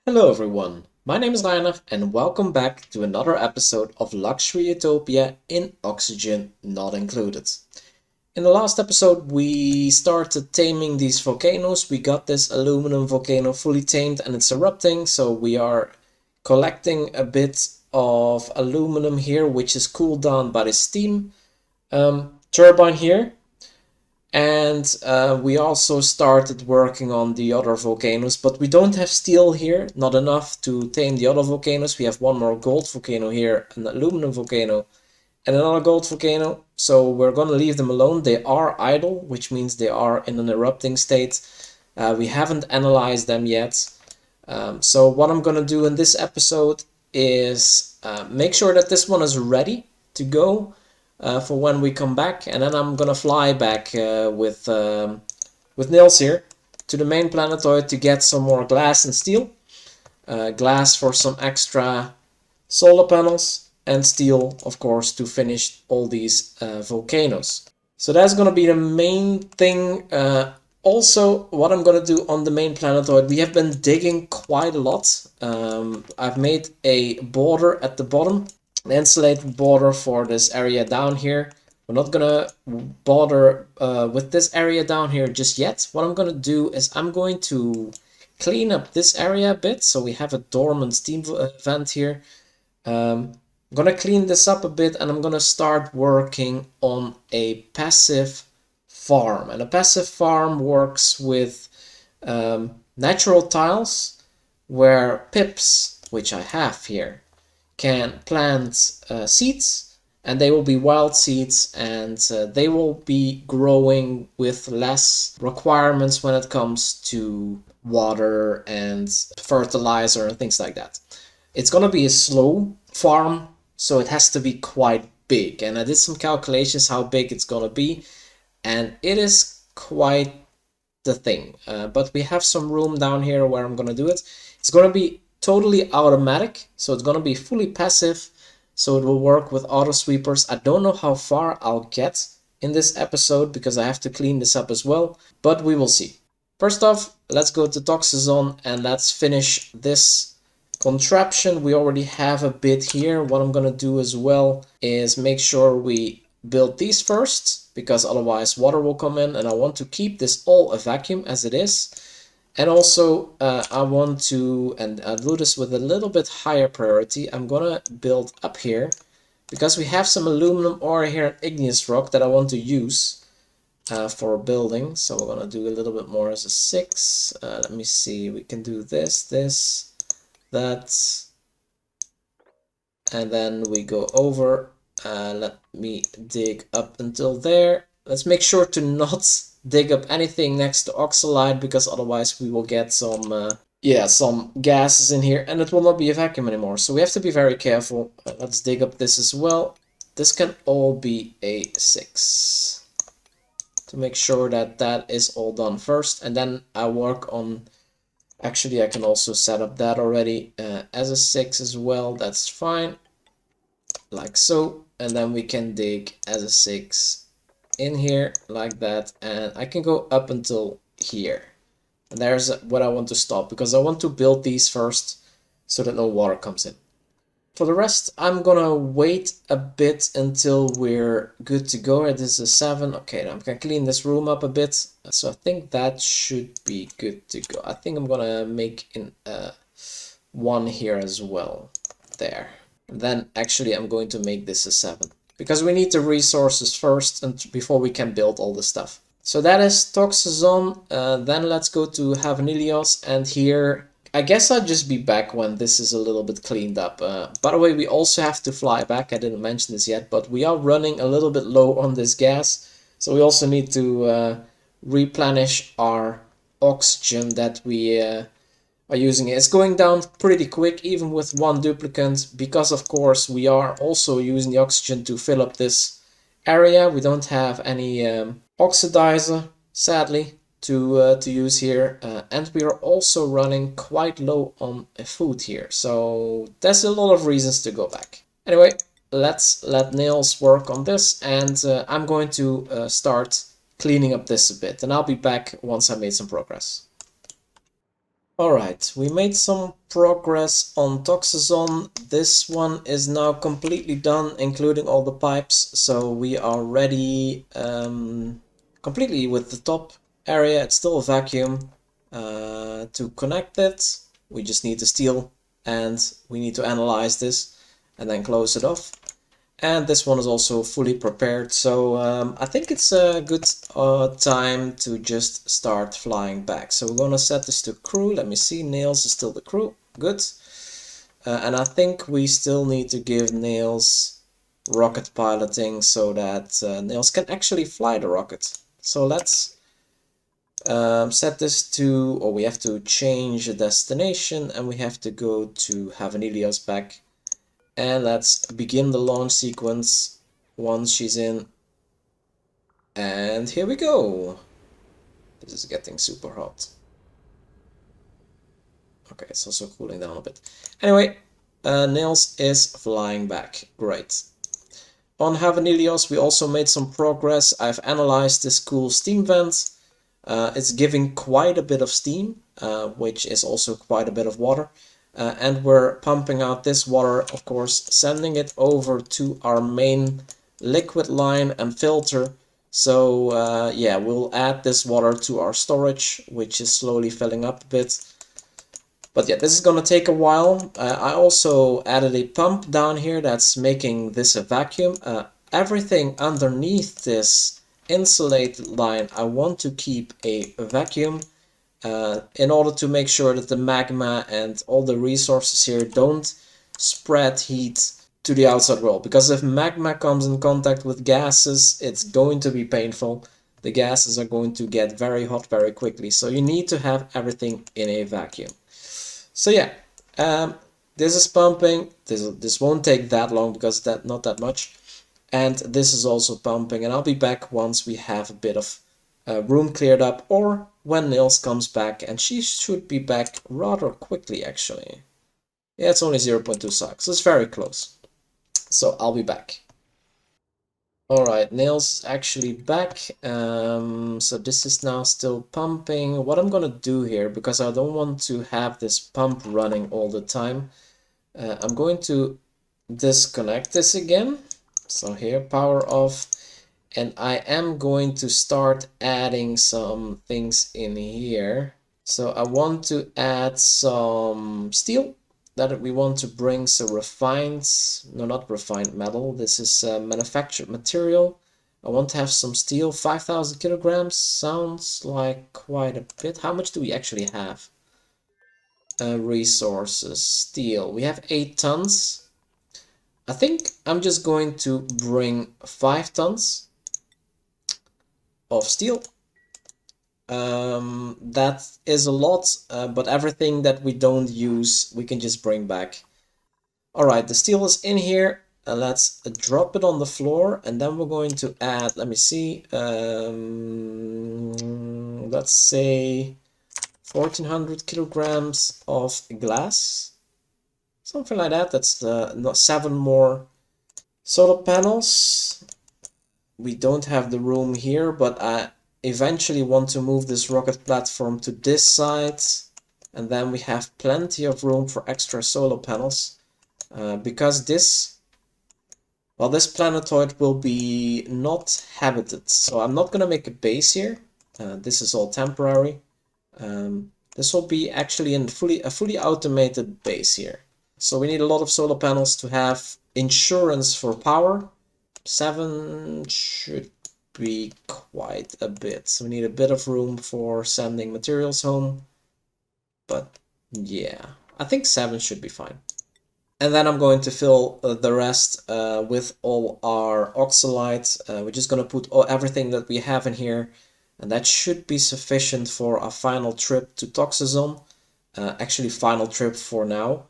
Hello everyone, my name is Rainer and welcome back to another episode of Luxury Utopia in Oxygen Not Included. In the last episode we started taming these volcanoes. We got this aluminum volcano fully tamed and it's erupting, so we are collecting a bit of aluminum here which is cooled down by the steam turbine here. And we also started working on the other volcanoes, but we don't have steel here, not enough to tame the other volcanoes. We have one more gold volcano here, an aluminum volcano, and another gold volcano. So we're going to leave them alone. They are idle, which means they are in an erupting state. We haven't analyzed them yet. So what I'm going to do in this episode is make sure that this one is ready to go for when we come back, and then I'm gonna fly back with Nils here to the main planetoid to get some more glass and steel. Glass for some extra solar panels, and steel, of course, to finish all these volcanoes. So that's gonna be the main thing. Also, what I'm gonna do on the main planetoid, we have been digging quite a lot. I've made a border at the bottom, an insulated border for this area down here. We're not gonna bother with this area down here just yet. What I'm gonna do is I'm going to clean up this area a bit, so we have a dormant steam vent here. I'm gonna clean this up a bit and I'm gonna start working on a passive farm. And a passive farm works with natural tiles where pips, which I have here, can plant seeds, and they will be wild seeds, and they will be growing with less requirements when it comes to water and fertilizer and things like that. It's gonna be a slow farm, so it has to be quite big, and I did some calculations how big it's gonna be, and it is quite the thing. But we have some room down here where I'm gonna do it. It's gonna be totally automatic, so it's gonna be fully passive, so it will work with auto sweepers. I don't know how far I'll get in this episode because I have to clean this up as well, but we will see. First off, let's go to Toxazon and let's finish this contraption. We already have a bit here. What I'm gonna do as well is make sure we build these first, because otherwise water will come in, and I want to keep this all a vacuum as it is. And also I want to, and I'll do this with a little bit higher priority, I'm gonna build up here because we have some aluminum ore here and igneous rock that I want to use for building. So we're gonna do a little bit more as a 6. Let me see, we can do this, that, and then we go over. Let me dig up until there. Let's make sure to not dig up anything next to oxalide, because otherwise we will get some gases in here and it will not be a vacuum anymore. So we have to be very careful. Let's dig up this as well. This can all be a 6 to make sure that that is all done first, and then I work on, actually I can also set up that already as a 6 as well. That's fine, like so, and then we can dig as a 6 in here like that, and I can go up until here, and there's what I want to stop because I want to build these first so that no water comes in. For the rest, I'm gonna wait a bit until we're good to go. This is a 7. Okay, now I'm gonna clean this room up a bit, so I think that should be good to go. I think I'm gonna make in 1 here as well, there. And then actually I'm going to make this a 7. Because we need the resources first and before we can build all the stuff. So that is Toxazon. Then let's go to Havanilios, and here I guess I'll just be back when this is a little bit cleaned up. By the way, we also have to fly back. I didn't mention this yet, but we are running a little bit low on this gas. So we also need to replenish our oxygen that we are using it. It's going down pretty quick even with 1 duplicant, because of course we are also using the oxygen to fill up this area. We don't have any oxidizer, sadly, to use here, and we are also running quite low on food here, so there's a lot of reasons to go back. Anyway, let's let Nils work on this, and I'm going to start cleaning up this a bit, and I'll be back once I made some progress. Alright, we made some progress on Toxazon. This one is now completely done, including all the pipes, so we are ready completely with the top area. It's still a vacuum. To connect it, we just need the steel and we need to analyze this and then close it off. And this one is also fully prepared, so I think it's a good time to just start flying back. So we're gonna set this to crew. Let me see, Nails is still the crew. Good. And I think we still need to give Nails rocket piloting so that Nails can actually fly the rocket. So let's set this to, or we have to change the destination and we have to go to have an Helios back. And let's begin the launch sequence once she's in. And here we go. This is getting super hot. Okay, it's also cooling down a bit. Anyway, Nails is flying back. Great. On Havanilios, we also made some progress. I've analyzed this cool steam vent. It's giving quite a bit of steam, which is also quite a bit of water. And we're pumping out this water, of course, sending it over to our main liquid line and filter. So yeah, we'll add this water to our storage, which is slowly filling up a bit. But yeah, this is gonna take a while. I also added a pump down here that's making this a vacuum. Everything underneath this insulated line, I want to keep a vacuum in order to make sure that the magma and all the resources here don't spread heat to the outside world. Because if magma comes in contact with gases, it's going to be painful. The gases are going to get very hot very quickly. So you need to have everything in a vacuum. So yeah, this is pumping. This won't take that long because not that much. And this is also pumping, and I'll be back once we have a bit of room cleared up, or when Nils comes back, and she should be back rather quickly actually. Yeah, it's only 0.2 seconds, so it's very close. So I'll be back. Alright, Nails actually back. So this is now still pumping. What I'm gonna do here, because I don't want to have this pump running all the time, I'm going to disconnect this again. So here, power off. And I am going to start adding some things in here. So I want to add some steel that we want to bring. So refined, no, not refined metal. This is manufactured material. I want to have some steel. 5,000 kilograms sounds like quite a bit. How much do we actually have? Resources, steel. We have 8 tons. I think I'm just going to bring 5 tons of steel. That is a lot, but everything that we don't use, we can just bring back. Alright, the steel is in here. Let's drop it on the floor, and then we're going to add, let me see, let's say 1400 kilograms of glass. Something like that. That's 7 more solar panels. We don't have the room here, but I eventually want to move this rocket platform to this side, and then we have plenty of room for extra solar panels, because this planetoid will be not habited, so I'm not gonna make a base here. This is all temporary. This will be actually a fully automated base here. So we need a lot of solar panels to have insurance for power. 7 should be quite a bit. So we need a bit of room for sending materials home. But yeah, I think 7 should be fine. And then I'm going to fill the rest with all our oxalite. We're just going to put everything that we have in here. And that should be sufficient for our final trip to Toxazon. Actually, final trip for now.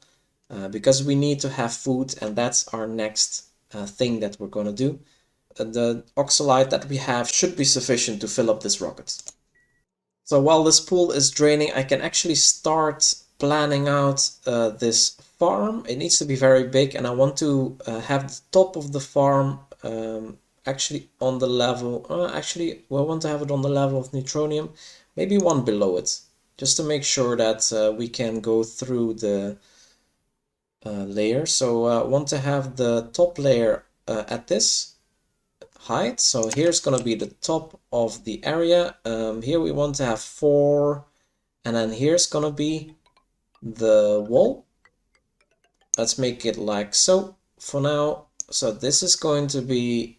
Because we need to have food, and that's our next thing that we're going to do. The oxalite that we have should be sufficient to fill up this rocket. So while this pool is draining, I can actually start planning out this farm. It needs to be very big, and I want to have the top of the farm actually on the level. Actually, we want to have it on the level of neutronium, maybe one below it. just to make sure that we can go through the layer. So I want to have the top layer at this height. So here's going to be the top of the area. Here we want to have 4, and then here's going to be the wall. Let's make it like so for now. So this is going to be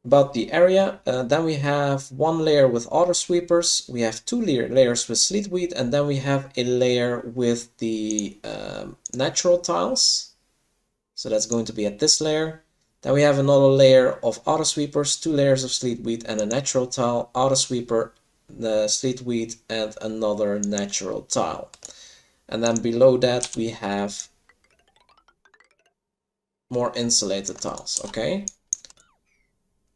about the area. Then we have one layer with auto sweepers. We have two layers with sleet weed, and then we have a layer with the natural tiles. So that's going to be at this layer. Then we have another layer of auto sweepers, 2 layers of sleet weed, and a natural tile, auto sweeper, the sleet weed, and another natural tile. And then below that we have more insulated tiles. Okay.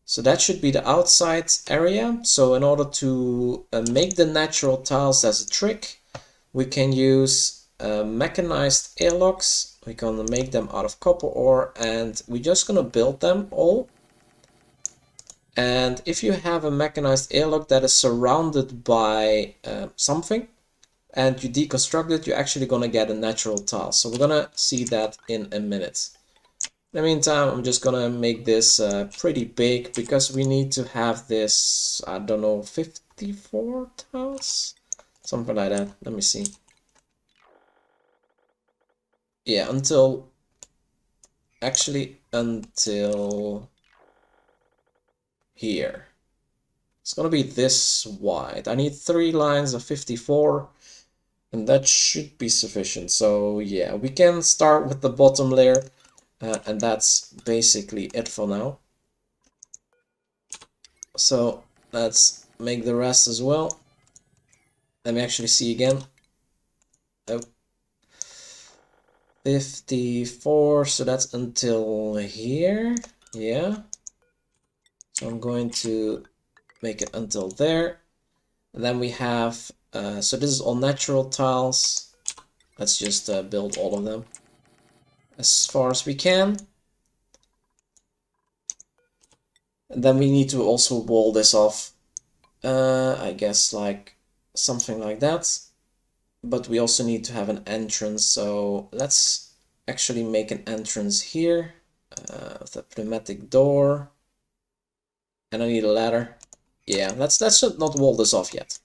So that should be the outside area. So in order to make the natural tiles as a trick, we can use mechanized airlocks. We're gonna make them out of copper ore, and we're just gonna build them all. And if you have a mechanized airlock that is surrounded by something, and you deconstruct it, you're actually gonna get a natural tile. So we're gonna see that in a minute. In the meantime, I'm just gonna make this pretty big because we need to have this, I don't know, 54 tiles? Something like that. Let me see. Yeah, until here. It's gonna be this wide. I need 3 lines of 54, and that should be sufficient. So yeah, we can start with the bottom layer. And that's basically it for now. So let's make the rest as well. Let me actually see again. Oh, 54, so that's until here. Yeah. So I'm going to make it until there. And then we have, so this is all natural tiles. Let's just build all of them as far as we can. And then we need to also wall this off. I guess like something like that. But we also need to have an entrance, so let's actually make an entrance here with a pneumatic door. And I need a ladder. Yeah, let's not wall this off yet.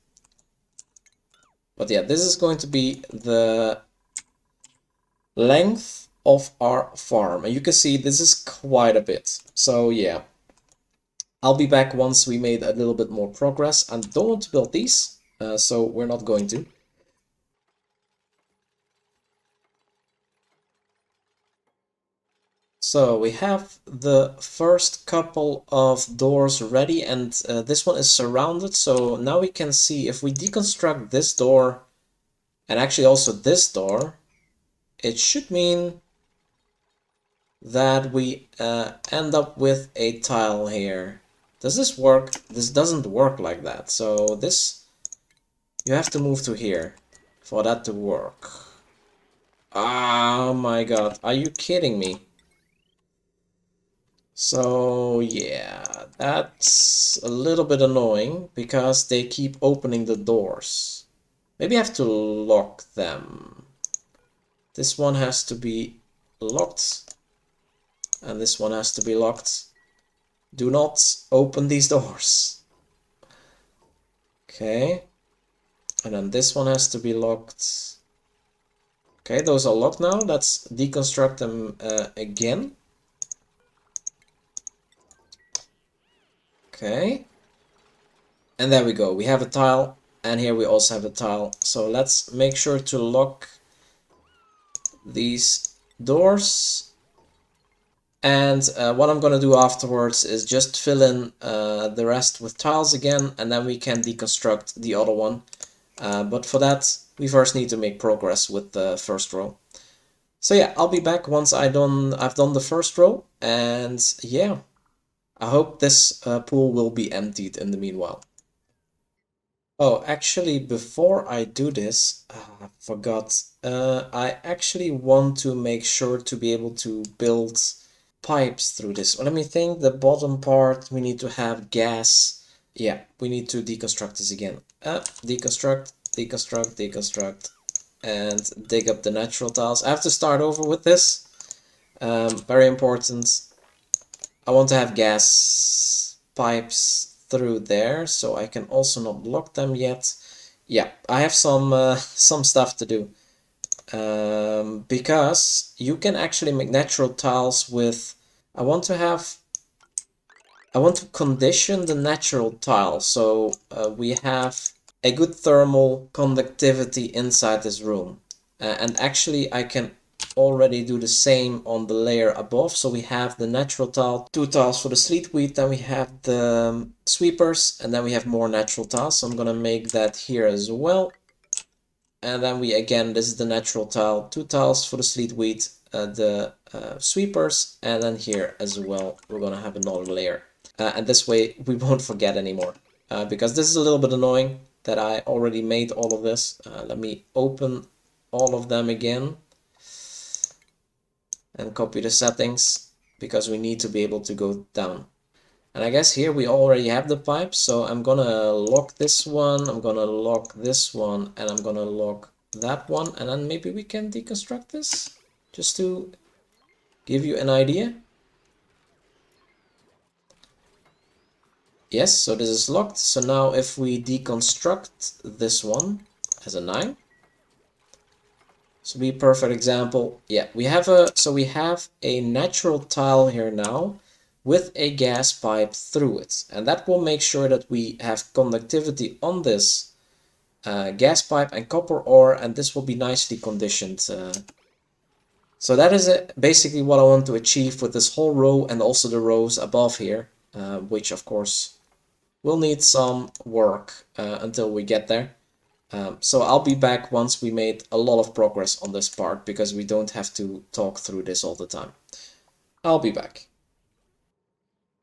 But yeah, this is going to be the length of our farm. And you can see this is quite a bit. So yeah, I'll be back once we made a little bit more progress. I don't want to build these, so we're not going to. So we have the first couple of doors ready, and this one is surrounded. So now we can see if we deconstruct this door and actually also this door, it should mean that we end up with a tile here. Does this work? This doesn't work like that. So this, you have to move to here for that to work. Oh my god, are you kidding me? So yeah, that's a little bit annoying because they keep opening the doors. Maybe I have to lock them. This one has to be locked, and this one has to be locked. Do not open these doors. Okay, and then this one has to be locked. Okay, those are locked now. Let's deconstruct them again. Okay, and there we go. We have a tile, and here we also have a tile. So let's make sure to lock these doors. And what I'm gonna do afterwards is just fill in the rest with tiles again, and then we can deconstruct the other one. But for that, we first need to make progress with the first row. So yeah, I'll be back once I've done the first row, and yeah, I hope this pool will be emptied in the meanwhile. Oh, actually, before I do this, I forgot. I actually want to make sure to be able to build pipes through this. Well, let me think. The bottom part, we need to have gas. Yeah, we need to deconstruct this again. Deconstruct, deconstruct, deconstruct, and dig up the natural tiles. I have to start over with this. Very important. I want to have gas pipes through there, so I can also not block them yet. Yeah, I have some some stuff to do. Because you can actually make natural tiles with... I want to have... I want to condition the natural tile so we have a good thermal conductivity inside this room. And actually I can already do the same on the layer above. So we have the natural tile, 2 tiles for the sleet wheat, then we have the sweepers, and then we have more natural tiles. So I'm gonna make that here as well. And then we, again, this is the natural tile, 2 tiles for the sleet wheat, the sweepers, and then here as well we're gonna have another layer. And this way we won't forget anymore. Because this is a little bit annoying that I already made all of this. Let me open all of them again and copy the settings, because we need to be able to go down. And I guess here we already have the pipe, so I'm gonna lock this one, I'm gonna lock this one, and I'm gonna lock that one, and then maybe we can deconstruct this, just to give you an idea. Yes, so this is locked. So now if we deconstruct this one as a 9, so be a perfect example. Yeah, we have a natural tile here now with a gas pipe through it, and that will make sure that we have conductivity on this gas pipe and copper ore, and this will be nicely conditioned. So that is basically what I want to achieve with this whole row, and also the rows above here, which of course will need some work until we get there. So I'll be back once we made a lot of progress on this part, because we don't have to talk through this all the time. I'll be back.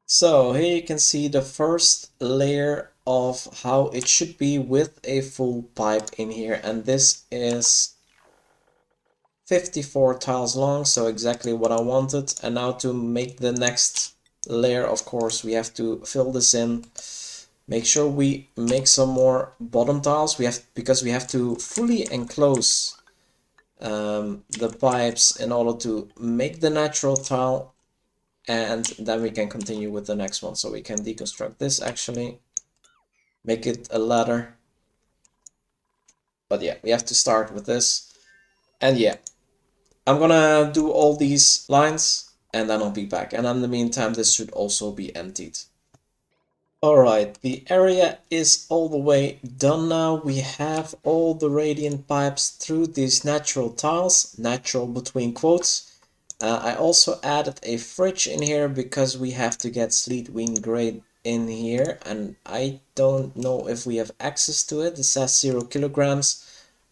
So here you can see the first layer of how it should be with a full pipe in here, and this is 54 tiles long, so exactly what I wanted. And now to make the next layer, of course, we have to fill this in. Make sure we make some more bottom tiles. Because we have to fully enclose the pipes in order to make the natural tile, and then we can continue with the next one. So we can deconstruct this, actually make it a ladder. But yeah, we have to start with this. And yeah, I'm gonna do all these lines and then I'll be back. And in the meantime, this should also be emptied. Alright, the area is all the way done now. We have all the radiant pipes through these natural tiles, natural between quotes. I also added a fridge in here because we have to get sleet wheat grade in here, and I don't know if we have access to it. It says 0 kilograms,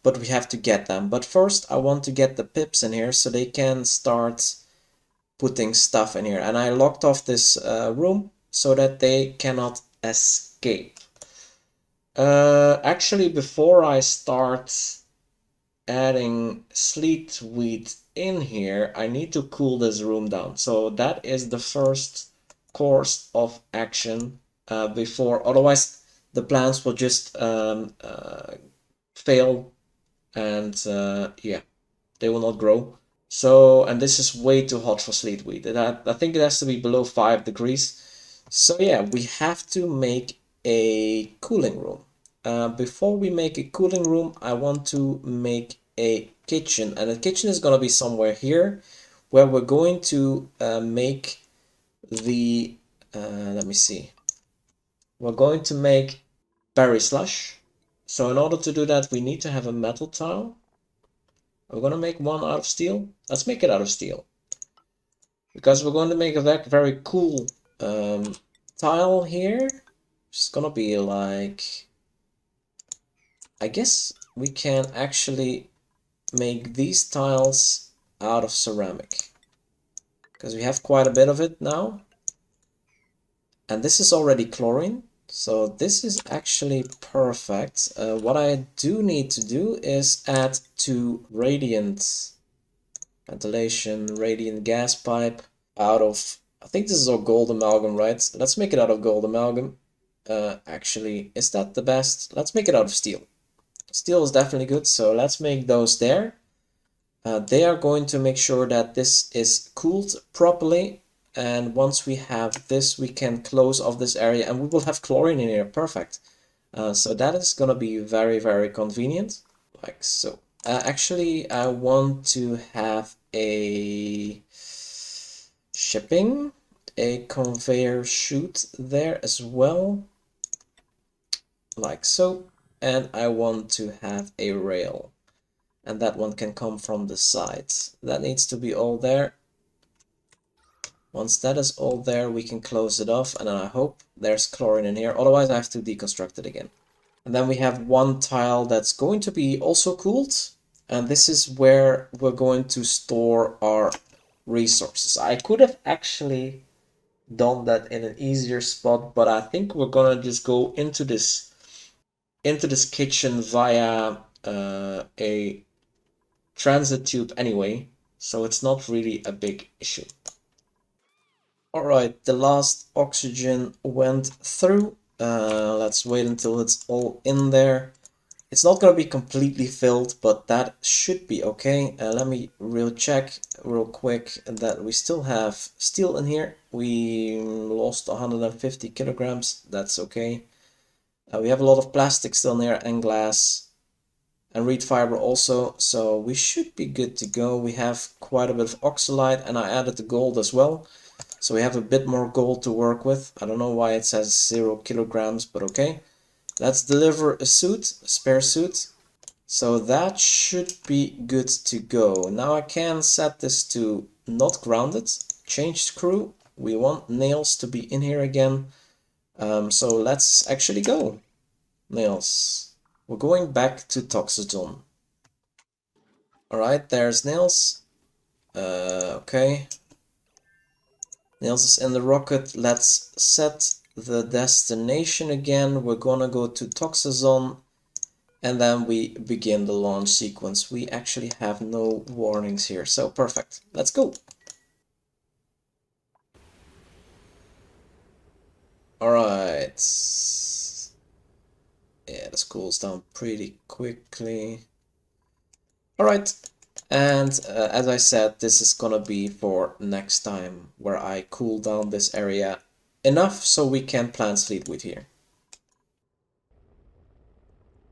but we have to get them. But first I want to get the pips in here so they can start putting stuff in here. And I locked off this room so that they cannot escape. Actually, before I start adding sleet wheat in here, I need to cool this room down. So that is the first course of action before, otherwise the plants will just fail, and yeah, they will not grow. So, and this is way too hot for sleet wheat. I think it has to be below 5 degrees. So yeah, we have to make a cooling room. Before we make a cooling room, I want to make a kitchen, and the kitchen is going to be somewhere here, where we're going to make the, let me see, we're going to make berry slush. So in order to do that, we need to have a metal tile. We're going to make one out of steel. Let's make it out of steel, because we're going to make a very cool tile here. It's going to be like, I guess we can actually make these tiles out of ceramic, because we have quite a bit of it now. And this is already chlorine, so this is actually perfect. What I do need to do is add 2 radiant ventilation, radiant gas pipe out of, I think this is all gold amalgam, right? Let's make it out of gold amalgam. Actually, is that the best? Let's make it out of steel. Steel is definitely good, so let's make those there. They are going to make sure that this is cooled properly, and once we have this, we can close off this area and we will have chlorine in here. Perfect. So that is gonna be very, very convenient, like so. Actually, I want to have a shipping, a conveyor chute there as well, like so. And I want to have a rail, and that one can come from the sides. That needs to be all there. Once that is all there, we can close it off, and I hope there's chlorine in here, otherwise I have to deconstruct it again. And then we have one tile that's going to be also cooled, and this is where we're going to store our resources. I could have actually done that in an easier spot, but I think we're gonna just go into this kitchen via a transit tube anyway, so it's not really a big issue. Alright, the last oxygen went through. Let's wait until it's all in there. It's not going to be completely filled, but that should be okay. Let me check real quick that we still have steel in here. We lost 150 kilograms. That's okay. We have a lot of plastic still in there and glass and reed fiber also. So we should be good to go. We have quite a bit of oxalite, and I added the gold as well. So we have a bit more gold to work with. I don't know why it says 0 kilograms, but okay. Let's deliver a suit, a spare suit. So that should be good to go. Now I can set this to not grounded, change screw. We want nails to be in here again. So let's actually go. Nails. We're going back to Toxazon. Alright, there's nails. Okay. Nails is in the rocket. Let's set the destination again. We're gonna go to Toxazon, and then we begin the launch sequence. We actually have no warnings here, so perfect. Let's go. Alright. Yeah, this cools down pretty quickly. Alright, and as I said, this is gonna be for next time, where I cool down this area enough so we can plant Sleet here.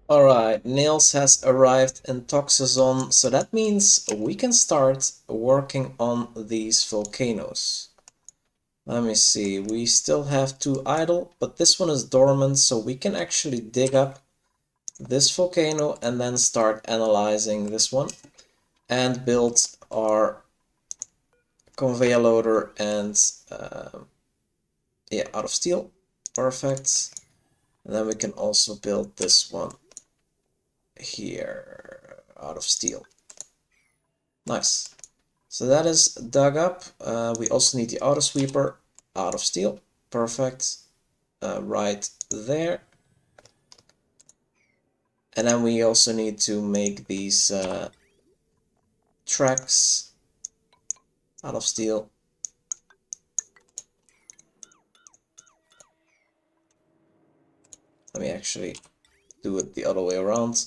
Alright, Nails has arrived in Toxazon, so that means we can start working on these volcanoes. Let me see, we still have 2 idle, but this one is dormant, so we can actually dig up this volcano and then start analyzing this one and build our conveyor loader and yeah, out of steel. Perfect. And then we can also build this one here out of steel. Nice. So that is dug up. We also need the auto sweeper out of steel. Perfect. Right there. And then we also need to make these tracks out of steel. Let me actually do it the other way around.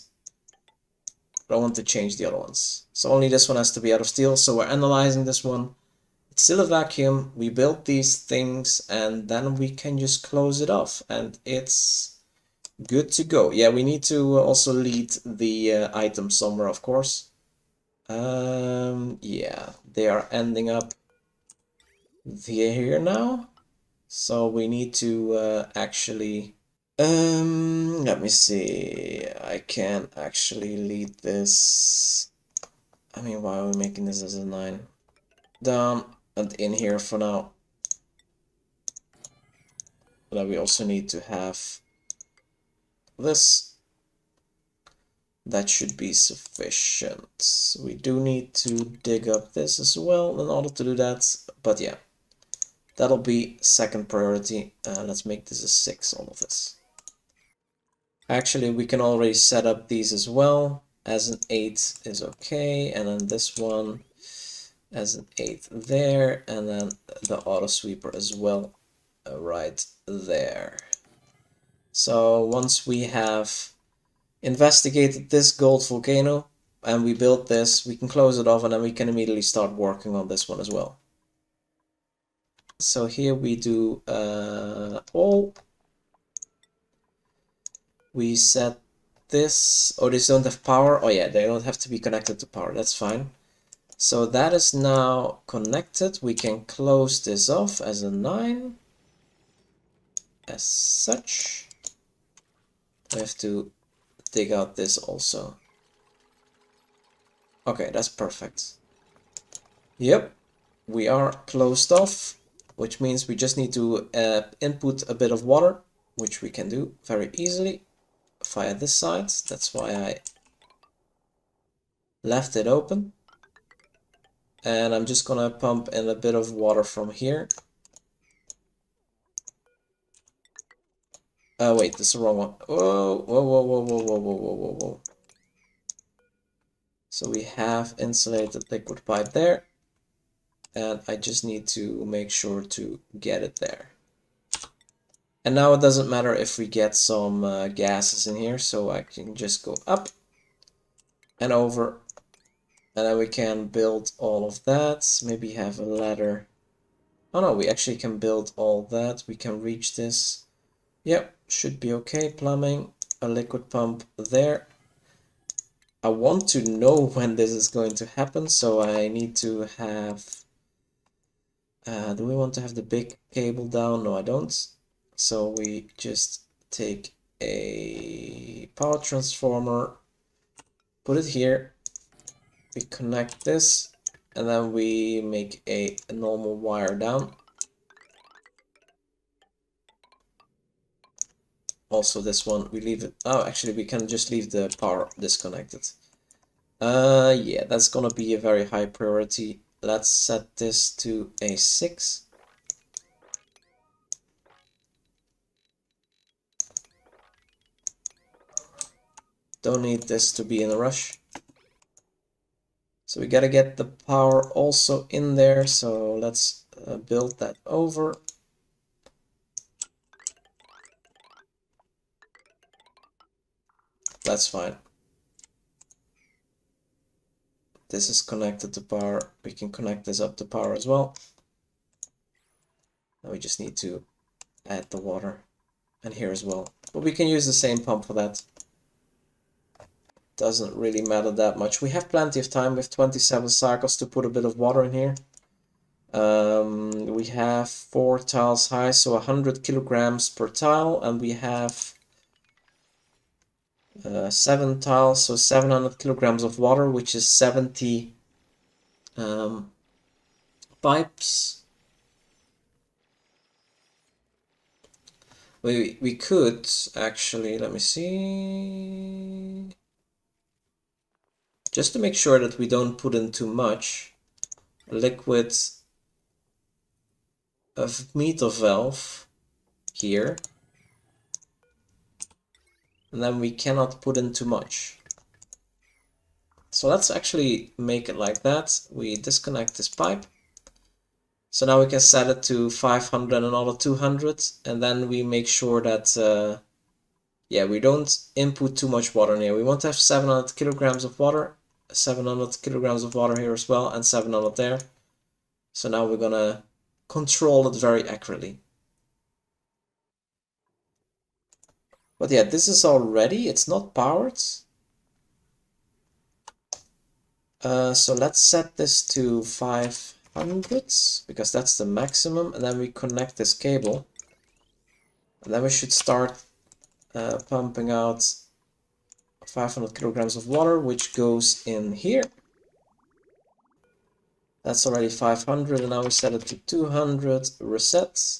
I want to change the other ones. So only this one has to be out of steel. So we're analyzing this one. It's still a vacuum. We built these things and then we can just close it off and it's good to go. Yeah, we need to also lead the items somewhere, of course. Yeah, they are ending up here now. So we need to actually let me see. I can actually lead this. I mean, why are we making this as a 9? Down and in here for now. But then we also need to have this. That should be sufficient. We do need to dig up this as well in order to do that. But yeah, that'll be second priority. Let's make this a 6, all of this. Actually, we can already set up these as well. As an 8 is okay, and then this one as an 8 there, and then the auto sweeper as well right there. So once we have investigated this gold volcano and we built this, we can close it off and then we can immediately start working on this one as well. So here we do all. We set this, oh, these don't have power. Oh yeah, they don't have to be connected to power, that's fine. So that is now connected. We can close this off as a 9. As such. We have to dig out this also. Okay, that's perfect. Yep, we are closed off, which means we just need to input a bit of water, which we can do very easily via this side. That's why I left it open. And I'm just gonna pump in a bit of water from here. Wait, this is the wrong one. Whoa, whoa, whoa, whoa, whoa, whoa, whoa, whoa, whoa, whoa. So we have insulated liquid pipe there. And I just need to make sure to get it there. And now it doesn't matter if we get some gases in here, so I can just go up and over, and then we can build all of that. Maybe have a ladder. Oh no, we actually can build all that. We can reach this. Yep, should be okay. Plumbing, a liquid pump there. I want to know when this is going to happen, so I need to have... do we want to have the big cable down? No, I don't. So we just take a power transformer, put it here, we connect this, and then we make a normal wire down. Also this one, we leave it, oh, actually we can just leave the power disconnected. Yeah, that's gonna be a very high priority. Let's set this to a 6. Don't need this to be in a rush. So we gotta get the power also in there, so let's build that over. That's fine. This is connected to power. We can connect this up to power as well. Now we just need to add the water, and here as well. But we can use the same pump for that. Doesn't really matter that much. We have plenty of time with 27 cycles to put a bit of water in here. We have 4 tiles high, so 100 kilograms per tile, and we have 7 tiles, so 700 kilograms of water, which is 70 pipes. We could actually, let me see, just to make sure that we don't put in too much, liquid of meter valve here, and then we cannot put in too much. So let's actually make it like that. We disconnect this pipe. So now we can set it to 500 and another 200, and then we make sure that yeah, we don't input too much water in here. We want to have 700 kilograms of water, 700 kilograms of water here as well, and 700 there. So now we're gonna control it very accurately. But yeah, this is all ready. It's not powered. So let's set this to 500 because that's the maximum, and then we connect this cable, and then we should start pumping out 500 kilograms of water, which goes in here. That's already 500, and now we set it to 200, reset.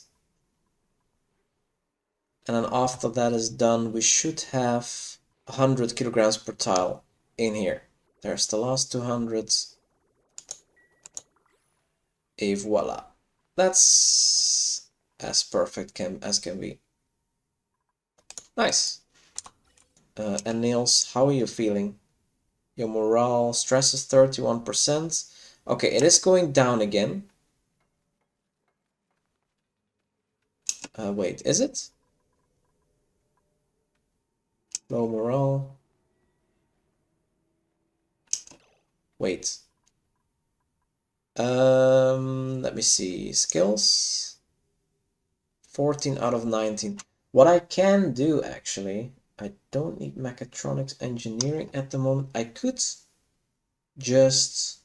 And then after that is done, we should have 100 kilograms per tile in here. There's the last 200. Et voila. That's as perfect as can be. Nice. And Niels, how are you feeling? Your morale, stress is 31%. Okay, it is going down again. Wait, is it? Low morale. Wait. Let me see. Skills. 14 out of 19. What I can do, actually, I don't need mechatronics engineering at the moment. I could just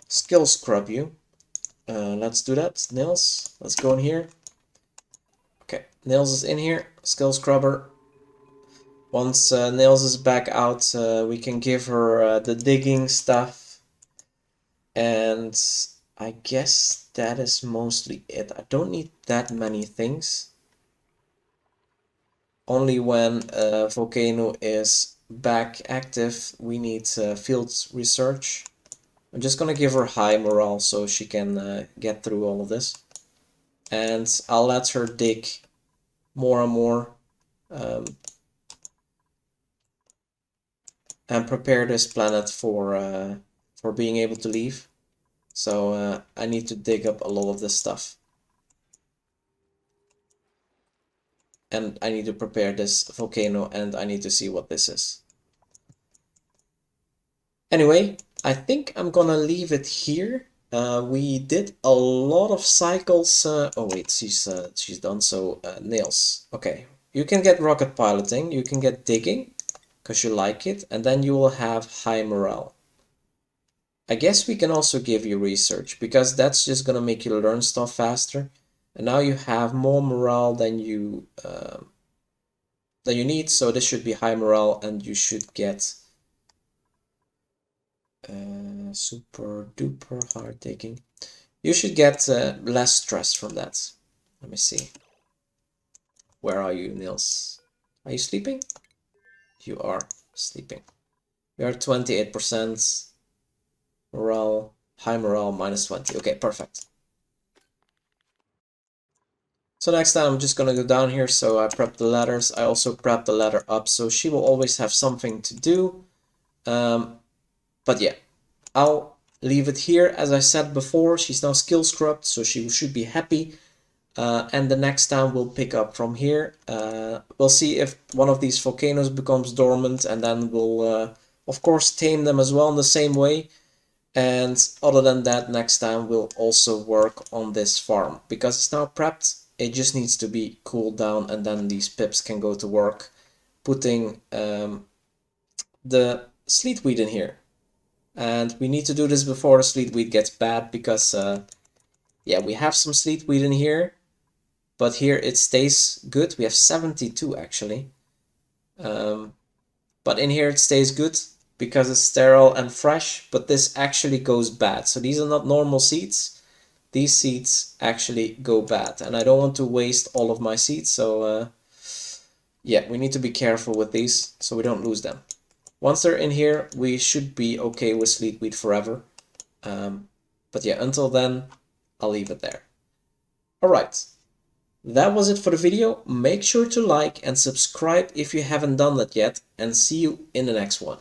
skill scrub you. Let's do that. Nils, let's go in here. Okay, Nils is in here. Skill scrubber. Once Nils is back out, we can give her the digging stuff. And I guess that is mostly it. I don't need that many things. Only when volcano is back active, we need field research. I'm just gonna give her high morale so she can get through all of this. And I'll let her dig more and more and prepare this planet for being able to leave. So I need to dig up a lot of this stuff. And I need to prepare this volcano and I need to see what this is. Anyway, I think I'm gonna leave it here. We did a lot of cycles. Oh wait, she's done. So Nails. Okay, you can get rocket piloting. You can get digging because you like it, and then you will have high morale. I guess we can also give you research because that's just gonna make you learn stuff faster. And now you have more morale than you need. So this should be high morale, and you should get super duper hard digging. You should get less stress from that. Let me see. Where are you, Nils? Are you sleeping? You are sleeping. We are 28%. Morale, high morale, -20. Okay, perfect. So next time I'm just gonna go down here. So I prep the ladders. I also prep the ladder up so she will always have something to do. But yeah, I'll leave it here. As I said before, she's now skill scrubbed, so she should be happy. And the next time we'll pick up from here. We'll see if one of these volcanoes becomes dormant, and then we'll, of course, tame them as well in the same way. And other than that, next time we'll also work on this farm. Because it's now prepped, it just needs to be cooled down, and then these pips can go to work putting the sleet weed in here. And we need to do this before the sleet weed gets bad, because yeah, we have some sleet weed in here, but here it stays good. We have 72 actually, but in here it stays good because it's sterile and fresh, but this actually goes bad. So these are not normal seeds. These seeds actually go bad, and I don't want to waste all of my seeds, so yeah, we need to be careful with these so we don't lose them. Once they're in here, we should be okay with sleet weed forever. But yeah, until then, I'll leave it there. Alright, that was it for the video. Make sure to like and subscribe if you haven't done that yet, and see you in the next one.